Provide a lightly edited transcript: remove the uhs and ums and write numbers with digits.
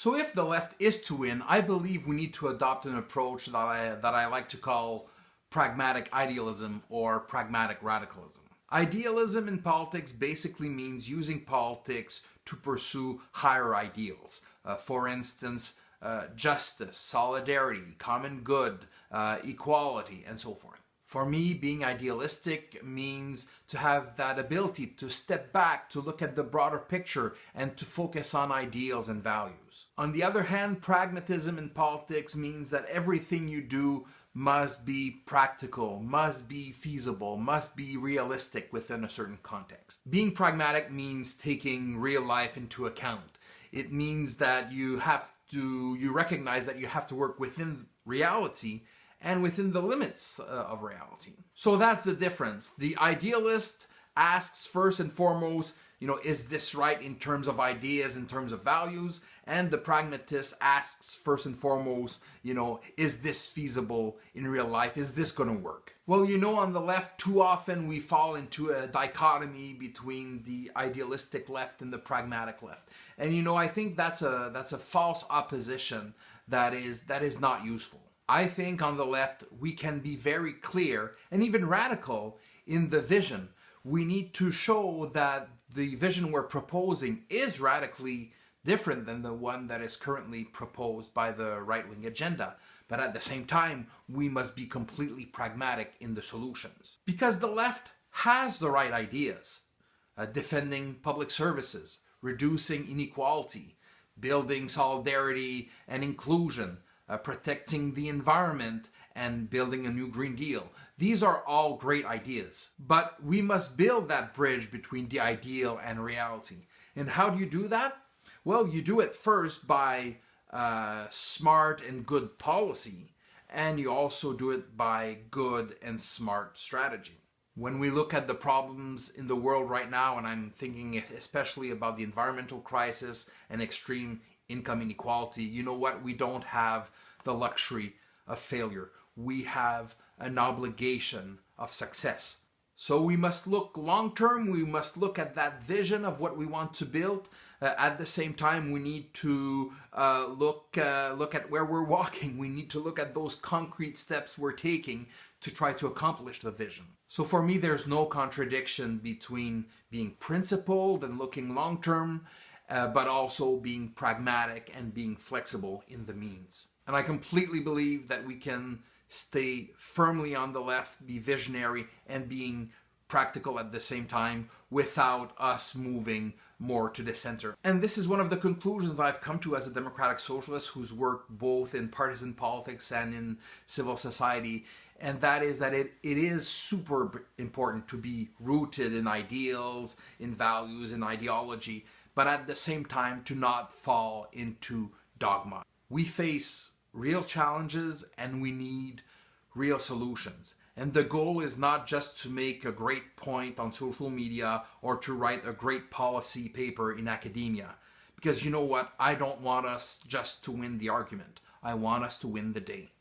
So if the left is to win, I believe we need to adopt an approach that I like to call pragmatic idealism or pragmatic radicalism. Idealism in politics basically means using politics to pursue higher ideals. For instance, justice, solidarity, common good, equality, and so forth. For me, being idealistic means to have that ability to step back, to look at the broader picture, and to focus on ideals and values. On the other hand, pragmatism in politics means that everything you do must be practical, must be feasible, must be realistic within a certain context. Being pragmatic means taking real life into account. It means that you recognize that you have to work within reality and within the limits of reality. So that's the difference. The idealist asks first and foremost, is this right in terms of ideas, in terms of values? And the pragmatist asks first and foremost, is this feasible in real life? Is this going to work? Well, on the left, too often we fall into a dichotomy between the idealistic left and the pragmatic left. And I think that's a false opposition that is not useful. I think on the left we can be very clear and even radical in the vision. We need to show that the vision we're proposing is radically different than the one that is currently proposed by the right-wing agenda. But at the same time, we must be completely pragmatic in the solutions. Because the left has the right ideas. Defending public services, reducing inequality, building solidarity and inclusion, protecting the environment, and building a new Green Deal. These are all great ideas, but we must build that bridge between the ideal and reality. And how do you do that? Well, you do it first by smart and good policy, and you also do it by good and smart strategy. When we look at the problems in the world right now, and I'm thinking especially about the environmental crisis and extreme income inequality, you know what? We don't have the luxury of failure. We have an obligation of success. So we must look long term. We must look at that vision of what we want to build. At the same time, we need to look at where we're walking. We need to look at those concrete steps we're taking to try to accomplish the vision. So for me, there's no contradiction between being principled and looking long term, but also being pragmatic and being flexible in the means. And I completely believe that we can stay firmly on the left, be visionary, and being practical at the same time without us moving more to the center. And this is one of the conclusions I've come to as a democratic socialist who's worked both in partisan politics and in civil society. And that is that it is super important to be rooted in ideals, in values, in ideology, but at the same time to not fall into dogma. We face real challenges and we need real solutions. And the goal is not just to make a great point on social media or to write a great policy paper in academia. Because you know what? I don't want us just to win the argument. I want us to win the day.